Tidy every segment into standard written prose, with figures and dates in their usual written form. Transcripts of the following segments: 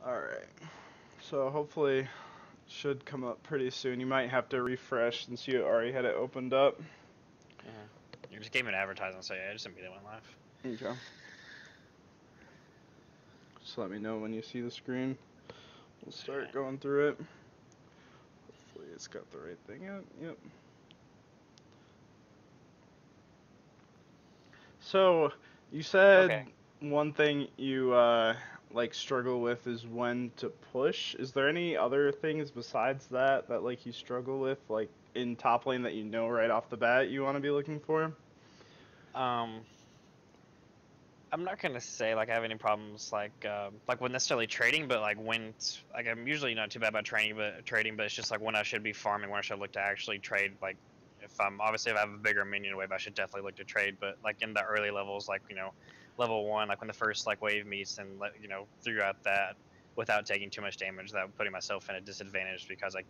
Alright. So hopefully should come up pretty soon. You might have to refresh since you already had it opened up. You just gave me an advertisement, so yeah, I just immediately went live. Okay. Just let me know when you see the screen. We'll start going through it. Hopefully it's got the right thing out. Yep. So you said one thing you like struggle with is when to push. Is there any other things besides that like you struggle with, like in top lane, that you know right off the bat you want to be looking for? Um, I'm not gonna say like I have any problems like with necessarily trading, but like like I'm usually not too bad about trading, but it's just like when I should be farming, when I should look to actually trade. Like if I have a bigger minion wave, I should definitely look to trade. But like in the early levels, like level 1, like when the first like wave meets, and throughout that without taking too much damage, that putting myself in a disadvantage because I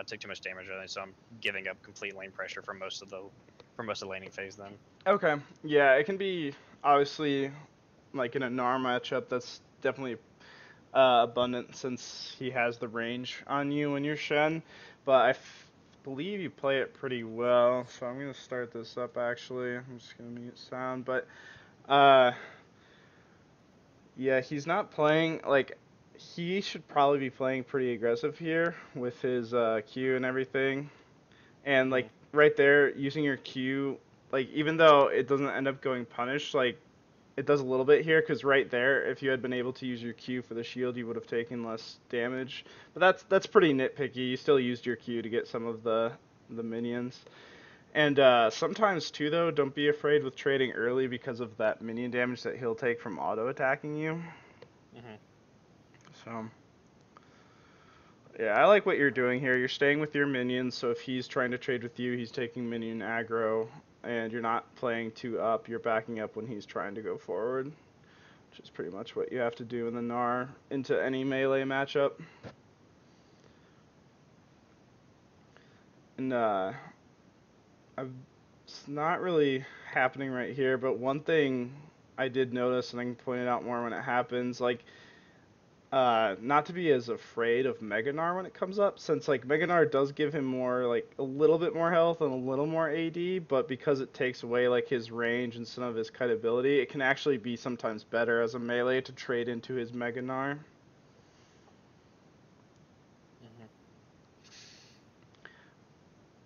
took too much damage early, so I'm giving up complete lane pressure for most of the laning phase then. Okay. Yeah, it can be obviously like in a Gnar matchup that's definitely abundant since he has the range on you when you're Shen, but believe you play it pretty well. So I'm gonna start this up actually. I'm just gonna mute sound, but uh, yeah, he's not playing like he should probably be playing pretty aggressive here with his Q and everything, and like Mm-hmm. right there using your Q, like even though it doesn't end up going punished, like it does a little bit here, because right there, if you had been able to use your Q for the shield, you would have taken less damage. But that's pretty nitpicky. You still used your Q to get some of the minions. And sometimes too, though, don't be afraid with trading early because of that minion damage that he'll take from auto attacking you. Mm-hmm. So yeah, I like what you're doing here. You're staying with your minions, so if he's trying to trade with you, he's taking minion aggro, and you're not playing two up. You're backing up when he's trying to go forward, which is pretty much what you have to do in the Gnar into any melee matchup. And it's not really happening right here, but one thing I did notice, and I can point it out more when it happens, like not to be as afraid of Mega Gnar when it comes up, since like Mega Gnar does give him more, like a little bit more health and a little more AD, but because it takes away like his range and some of his kiteability, it can actually be sometimes better as a melee to trade into his Mega Gnar. Mm-hmm.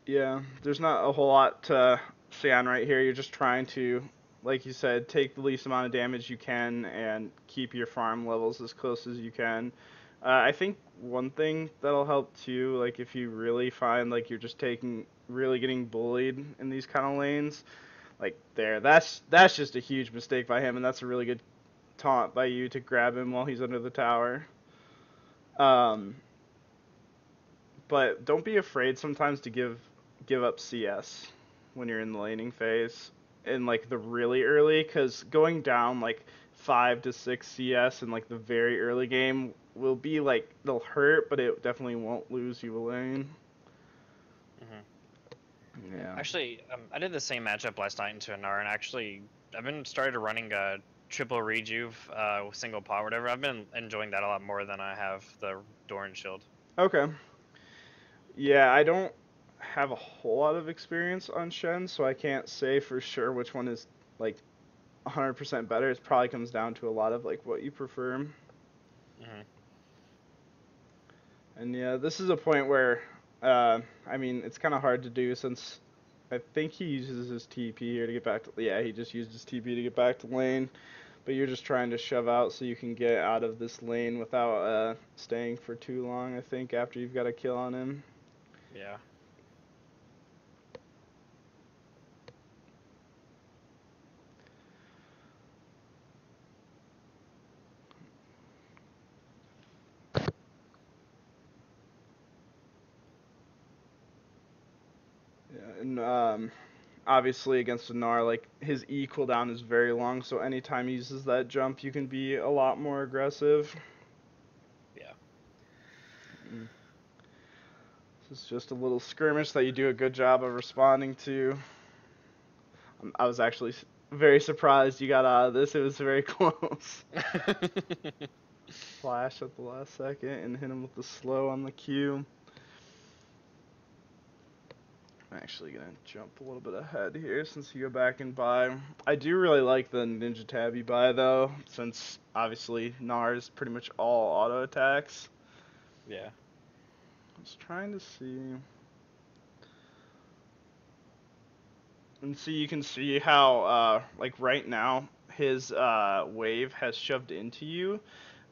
Yeah, there's not a whole lot to say on right here. You're just trying to, like you said, take the least amount of damage you can and keep your farm levels as close as you can. I think one thing that'll help too, like if you really find like you're just really getting bullied in these kind of lanes, like that's just a huge mistake by him, and that's a really good taunt by you to grab him while he's under the tower. Um, but don't be afraid sometimes to give up CS when you're in the laning phase in like the really early, because going down like 5 to 6 CS in like the very early game will be like they'll hurt, but it definitely won't lose you a lane. Mm-hmm. Yeah. Actually, I did the same matchup last night into a Gnar, and actually, I've been started running a triple rejuve, single pot, whatever. I've been enjoying that a lot more than I have the Doran shield. Okay. Yeah, I don't have a whole lot of experience on Shen, so I can't say for sure which one is like 100% better. It probably comes down to a lot of like what you prefer. Mm-hmm. And yeah, this is a point where, I mean, it's kind of hard to do since I think he uses his TP here to get back to. Yeah, he just used his TP to get back to lane. But you're just trying to shove out so you can get out of this lane without staying for too long, I think, after you've got a kill on him. Yeah. Yeah, and obviously against a Gnar, like his E cooldown is very long, so anytime he uses that jump, you can be a lot more aggressive. Yeah. Mm. This is just a little skirmish that you do a good job of responding to. I was actually very surprised you got out of this. It was very close. flash at the last second and hit him with the slow on the Q. I'm actually going to jump a little bit ahead here since you go back and buy. I do really like the Ninja Tab you buy though, since obviously Gnar is pretty much all auto attacks. Yeah. I was trying to see. And see, you can see how, like right now, his wave has shoved into you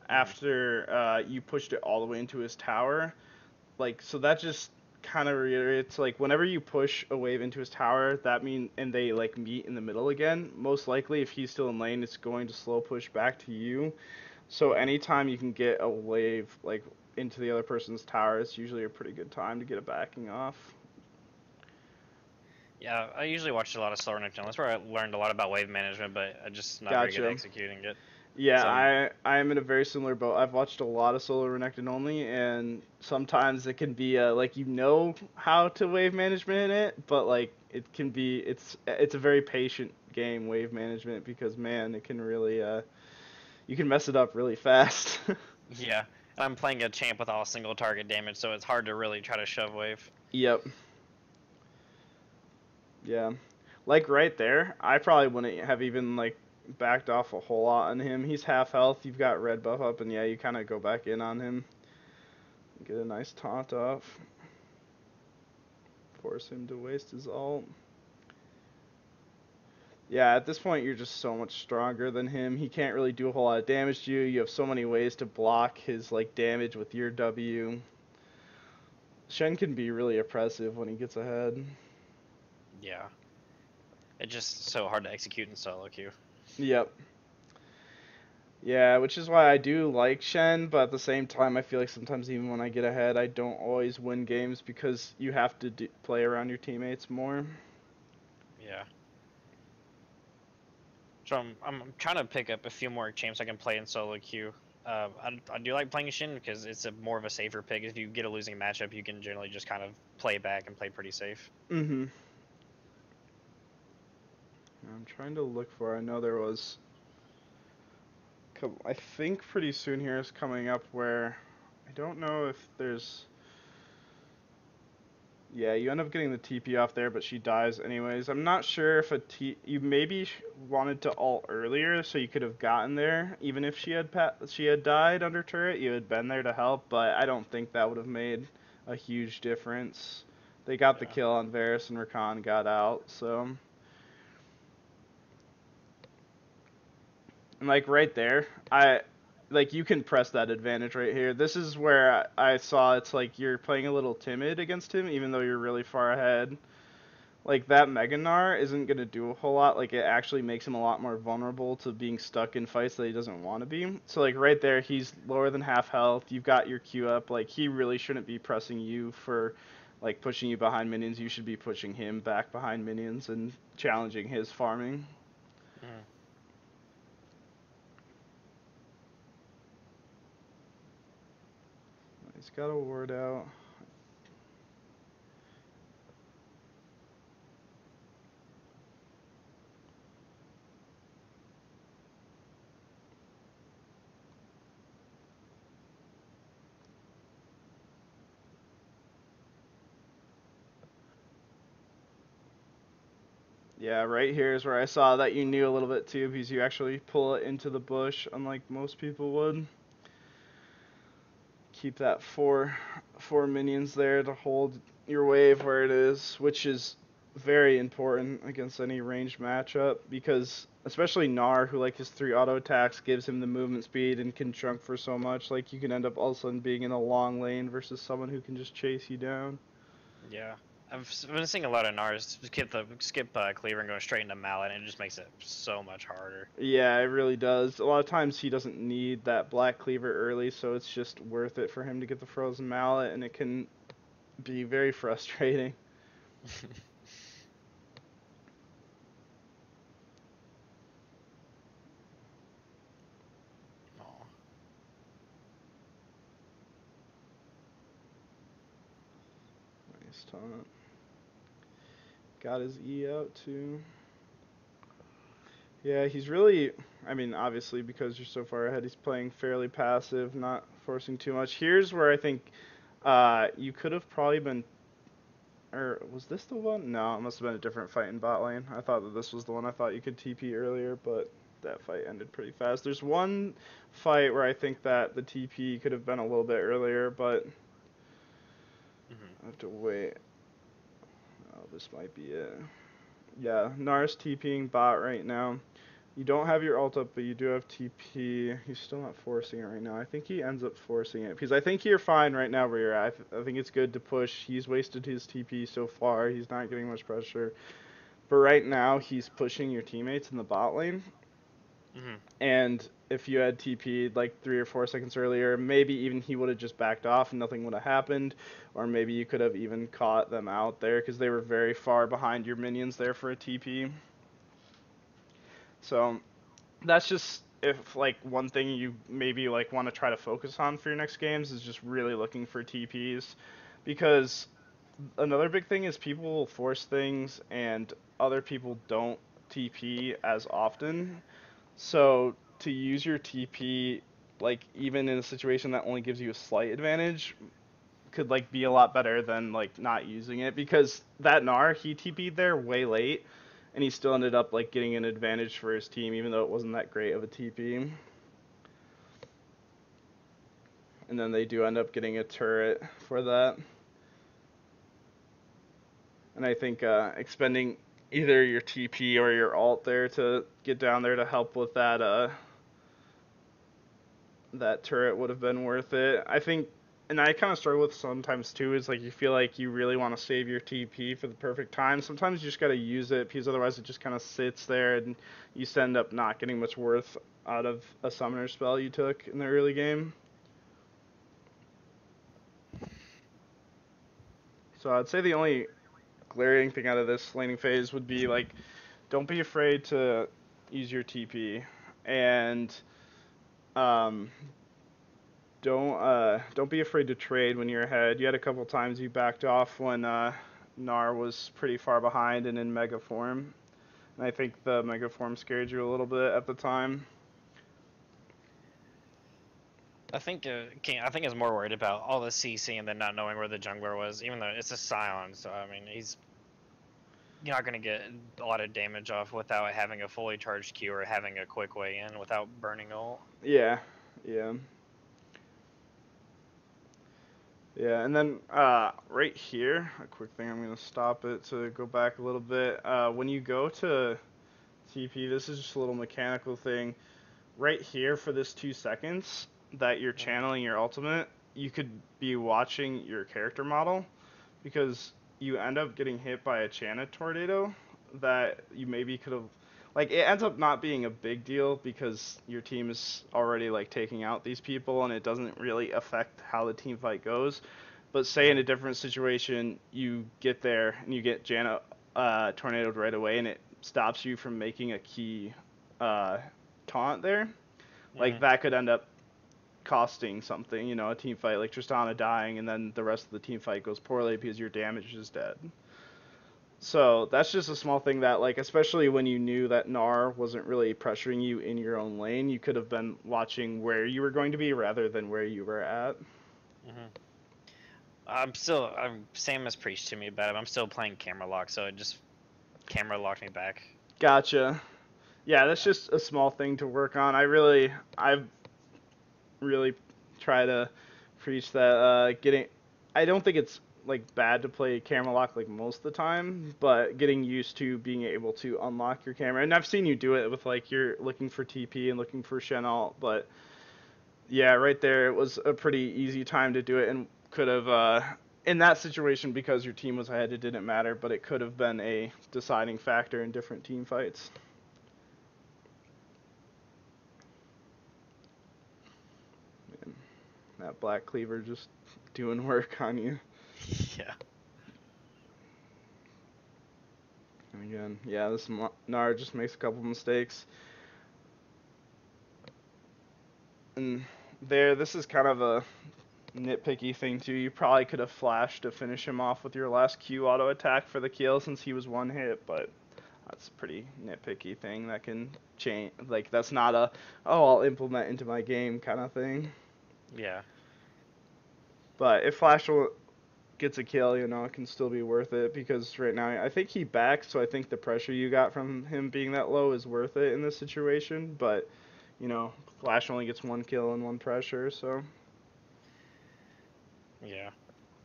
after you pushed it all the way into his tower. Like, so that just kind of reiterates, like, whenever you push a wave into his tower, that mean, and they, like, meet in the middle again, most likely, if he's still in lane, it's going to slow push back to you. So anytime you can get a wave, like, into the other person's tower, it's usually a pretty good time to get it backing off. Yeah, I usually watch a lot of Solar Nocturne. That's where I learned a lot about wave management, but I just not very good at Gotcha. executing it. Yeah, Some, I am in a very similar boat. I've watched a lot of solo renekton only, and sometimes it can be like you know how to wave management in it, but like it can be it's a very patient game wave management because man, it can really you can mess it up really fast. yeah, and I'm playing a champ with all single target damage, so it's hard to really try to shove wave. Yep. Yeah. Like right there, I probably wouldn't have even like backed off a whole lot on him. He's half health. You've got red buff up, and yeah, you kind of go back in on him. Get a nice taunt off. Force him to waste his ult. Yeah, at this point you're just so much stronger than him. He can't really do a whole lot of damage to you. You have so many ways to block his like damage with your W. Shen can be really oppressive when he gets ahead. Yeah, it's just so hard to execute in solo queue. Yep. Yeah, which is why I do like Shen, but at the same time I feel like sometimes even when I get ahead I don't always win games because you have to play around your teammates more. Yeah. So I'm trying to pick up a few more champs I can play in solo queue. I do like playing Shin because it's a more of a safer pick. If you get a losing matchup, you can generally just kind of play back and play pretty safe. Mm-hmm. I'm trying to look for, I know there was, I think pretty soon here is coming up where, I don't know if there's, yeah, you end up getting the TP off there, but she dies anyways. I'm not sure if you maybe wanted to ult earlier so you could have gotten there, even if she had died under turret, you had been there to help, but I don't think that would have made a huge difference. They got the Yeah. kill on Varus and Rakan got out, so. And like right there, like you can press that advantage right here. This is where I saw it's like you're playing a little timid against him, even though you're really far ahead. Like that Mega Gnar isn't gonna do a whole lot. Like it actually makes him a lot more vulnerable to being stuck in fights that he doesn't want to be. So like right there, he's lower than half health. You've got your Q up. Like he really shouldn't be pressing you for like pushing you behind minions. You should be pushing him back behind minions and challenging his farming. Mm. He's got a ward out. Yeah, right here is where I saw that you knew a little bit too, because you actually pull it into the bush, unlike most people would. Keep that four minions there to hold your wave where it is, which is very important against any ranged matchup, because especially Gnar, who like his 3 auto attacks gives him the movement speed and can chunk for so much, like you can end up all of a sudden being in a long lane versus someone who can just chase you down. Yeah. I've been seeing a lot of Nars skip cleaver and go straight into mallet, and it just makes it so much harder. Yeah, it really does. A lot of times he doesn't need that black cleaver early, so it's just worth it for him to get the frozen mallet, and it can be very frustrating. Oh. Nice taunt. Got his E out too. Yeah, he's really. I mean, obviously, because you're so far ahead, he's playing fairly passive, not forcing too much. Here's where I think you could have probably been. Or was this the one? No, it must have been a different fight in bot lane. I thought that this was the one. I thought you could TP earlier, but that fight ended pretty fast. There's one fight where I think that the TP could have been a little bit earlier, but Hmm. I have to wait. Oh, this might be it. Yeah, Gnar's TPing bot right now. You don't have your ult up, but you do have TP. He's still not forcing it right now. I think he ends up forcing it because I think you're fine right now where you're at. I think it's good to push. He's wasted his TP so far. He's not getting much pressure. But right now, he's pushing your teammates in the bot lane. Hmm. And if you had TP'd like 3 or 4 seconds earlier, maybe even he would have just backed off and nothing would have happened. Or maybe you could have even caught them out there because they were very far behind your minions there for a TP. So that's just if like one thing you maybe like want to try to focus on for your next games is just really looking for TPs because another big thing is people will force things and other people don't TP as often. So to use your TP like even in a situation that only gives you a slight advantage could like be a lot better than like not using it because that Gnar he TP'd there way late and he still ended up like getting an advantage for his team even though it wasn't that great of a TP. And then they do end up getting a turret for that. And I think expending either your TP or your ult there to get down there to help with that turret would have been worth it. I think, and I kind of struggle with sometimes too, is like you feel like you really want to save your TP for the perfect time. Sometimes you just got to use it because otherwise it just kind of sits there and you end up not getting much worth out of a summoner spell you took in the early game. So I'd say the only glaring thing out of this laning phase would be like, don't be afraid to use your TP, and um, don't be afraid to trade when you're ahead. You had a couple times you backed off when Gnar was pretty far behind and in mega form, and I think the mega form scared you a little bit at the time. I think King. I think is more worried about all the CC and then not knowing where the jungler was, even though it's a silence. So I mean, he's not going to get a lot of damage off without having a fully charged Q or having a quick way in without burning ult. Yeah, yeah. Yeah, and then right here, a quick thing, I'm going to stop it to go back a little bit. When you go to TP, this is just a little mechanical thing. Right here for this 2 seconds that you're channeling your ultimate, you could be watching your character model because you end up getting hit by a Chana tornado that you maybe could have like it ends up not being a big deal because your team is already like taking out these people and it doesn't really affect how the team fight goes. But say in a different situation you get there and you get Janna tornadoed right away and it stops you from making a key uh, taunt there, like Mm-hmm. that could end up costing something, a team fight, like Tristana dying, and then the rest of the team fight goes poorly because your damage is dead. So that's just a small thing that, like, especially when you knew that Gnar wasn't really pressuring you in your own lane, you could have been watching where you were going to be rather than where you were at. Mm-hmm. I'm same as preached to me about it. I'm still playing camera lock, so it just camera locked me back. Gotcha. Yeah, that's just a small thing to work on. I've really try to preach that getting. I don't think it's like bad to play camera lock like most of the time, but getting used to being able to unlock your camera. And I've seen you do it with like you're looking for TP and looking for Shen ult, but yeah, right there it was a pretty easy time to do it and could have in that situation because your team was ahead it didn't matter, but it could have been a deciding factor in different team fights. Man, that black cleaver just doing work on you. Yeah. And again, yeah, this Gnar just makes a couple mistakes. And this is kind of a nitpicky thing too. You probably could have flashed to finish him off with your last Q auto attack for the kill since he was one hit, but That's a pretty nitpicky thing that can change. Like that's not a oh I'll implement into my game kind of thing. Yeah. But if gets a kill, it can still be worth it because right now I think he backs, so I think the pressure you got from him being that low is worth it in this situation. But Flash only gets one kill and one pressure, so. Yeah.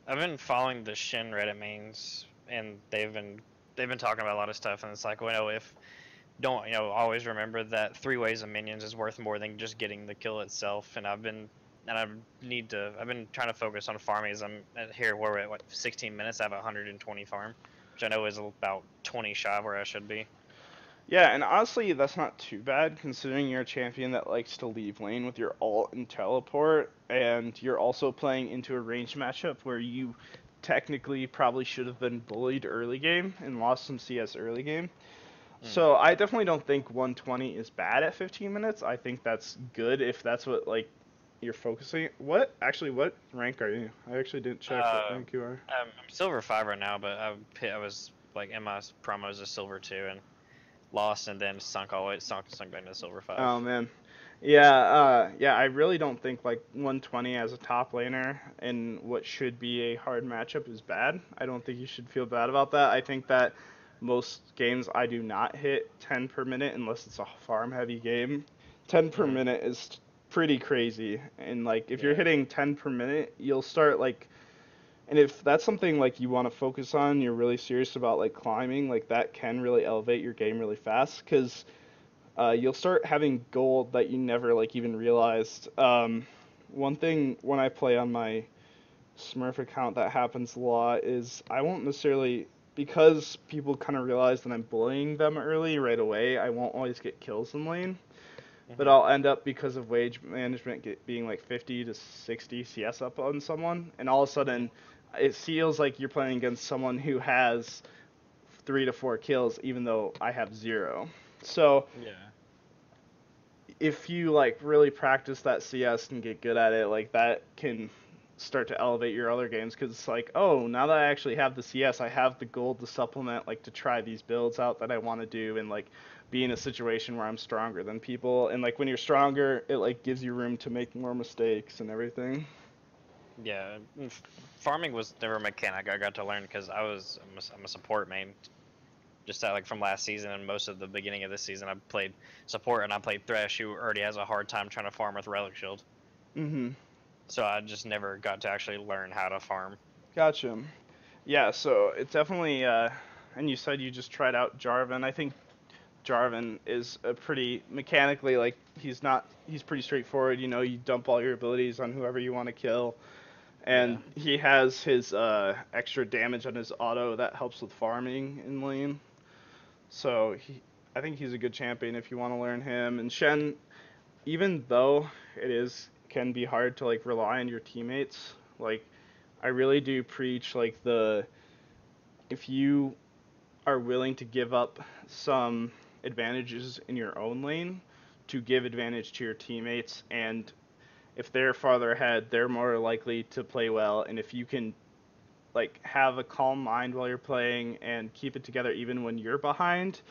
I've been following the Shen Reddit mains, and they've been talking about a lot of stuff, and it's like, well, if don't always remember that 3 ways of minions is worth more than just getting the kill itself. And I've been trying to focus on farming. As I'm at here, where we're at 16 minutes. I have 120 farm, which I know is about 20 shy of where I should be. Yeah, and honestly, that's not too bad considering you're a champion that likes to leave lane with your ult and teleport, and you're also playing into a ranged matchup where you technically probably should have been bullied early game and lost some CS early game. So I definitely don't think 120 is bad at 15 minutes. I think that's good if that's what you're focusing. What rank are you? I actually didn't check what rank you are. I'm silver 5 right now, but I was like in my promos a silver 2 and lost, and then sunk back to silver 5. Oh man. Yeah, I really don't think 120 as a top laner in what should be a hard matchup is bad. I don't think you should feel bad about that. I think that most games I do not hit 10 per minute unless it's a farm heavy game. 10 per minute is pretty crazy. And if you're hitting 10 per minute, you'll start and if that's something you want to focus on, you're really serious about climbing, that can really elevate your game really fast cuz you'll start having gold that you never even realized. One thing when I play on my Smurf account that happens a lot is I won't necessarily, because people kind of realize that I'm bullying them early right away, I won't always get kills in lane. But I'll end up, because of wage management, being 50 to 60 CS up on someone, and all of a sudden it feels like you're playing against someone who has 3 to 4 kills even though I have 0. So Yeah. if you really practice that CS and get good at it, that can start to elevate your other games because it's oh, now that I actually have the CS, I have the gold to supplement to try these builds out that I want to do and be in a situation where I'm stronger than people. And when you're stronger, it gives you room to make more mistakes and everything. Yeah, farming was never a mechanic I got to learn because I'm a support main. Just from last season and most of the beginning of this season, I played support and I played Thresh, who already has a hard time trying to farm with Relic Shield. Mhm. So I just never got to actually learn how to farm. Gotcha. Yeah, so it definitely. And you said you just tried out Jarvan. I think Jarvan is a pretty mechanically he's pretty straightforward. You dump all your abilities on whoever you want to kill, and he has his extra damage on his auto that helps with farming in lane. So I think he's a good champion if you want to learn him. And Shen, even though can be hard to rely on your teammates, I really do preach if you are willing to give up some advantages in your own lane to give advantage to your teammates, and if they're farther ahead, they're more likely to play well, and if you can have a calm mind while you're playing and keep it together even when you're behind,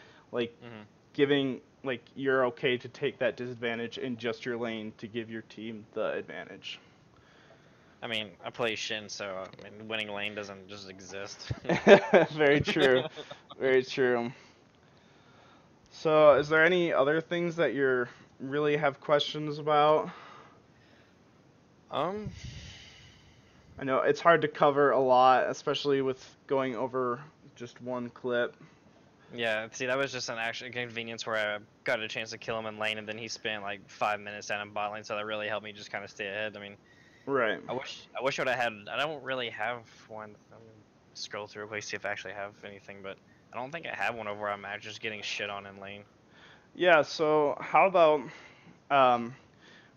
giving you're okay to take that disadvantage in just your lane to give your team the advantage. I mean, I play Shen, so winning lane doesn't just exist. Very true. Very true. So, is there any other things that you really have questions about? Um, I know it's hard to cover a lot, especially with going over just one clip. Yeah, see, that was just an actual inconvenience where I got a chance to kill him in lane, and then he spent 5 minutes down in bot lane, so that really helped me just kind of stay ahead. I mean, Right. I wish I would have had. I don't really have one. I'm gonna scroll through quick see if I actually have anything, but I don't think I have one over where I'm just getting shit on in lane. Yeah. So how about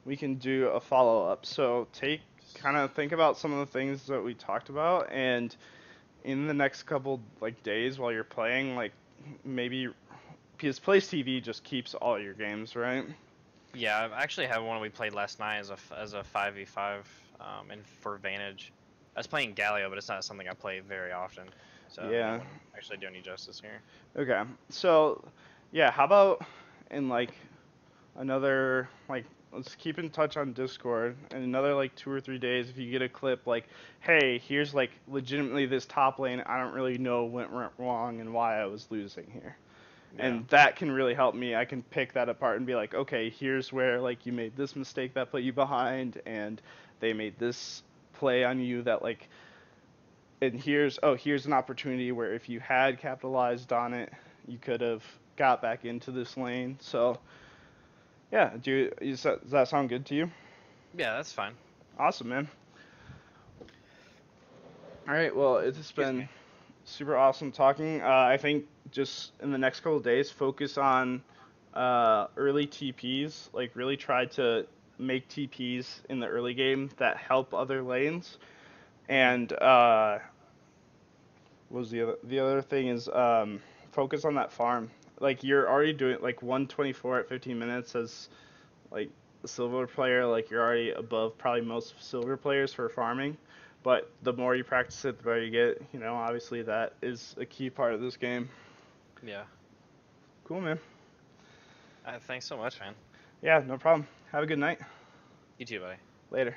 we can do a follow up? So think about some of the things that we talked about, and in the next couple days while you're playing, maybe because Plays TV just keeps all your games, right? Yeah, I actually have one we played last night as a 5v5 and for Vantage. I was playing Galio, but it's not something I play very often. So that Yeah. wouldn't actually do any justice here. Okay. So, yeah, how about in like another like let's keep in touch on Discord in another like 2 or 3 days if you get a clip like, hey, here's like legitimately this top lane I don't really know went wrong and why I was losing here. Yeah. And that can really help me. I can pick that apart and be like, okay, here's where like you made this mistake that put you behind and they made this play on you that like and here's an opportunity where if you had capitalized on it, you could have got back into this lane. So yeah, does that sound good to you? Yeah, that's fine. Awesome, man. All right, well, it's Excuse been me. super awesome talking. I think just in the next couple of days, focus on early TPs. Like, really try to make TPs in the early game that help other lanes. Hmm. And what was the other thing is focus on that farm. Like, you're already doing like 124 at 15 minutes as like a silver player. Like, you're already above probably most silver players for farming. But the more you practice it, the better you get. You know, obviously that is a key part of this game. Yeah. Cool, man. Thanks so much, man. Yeah, no problem. Have a good night. You too, buddy. Later.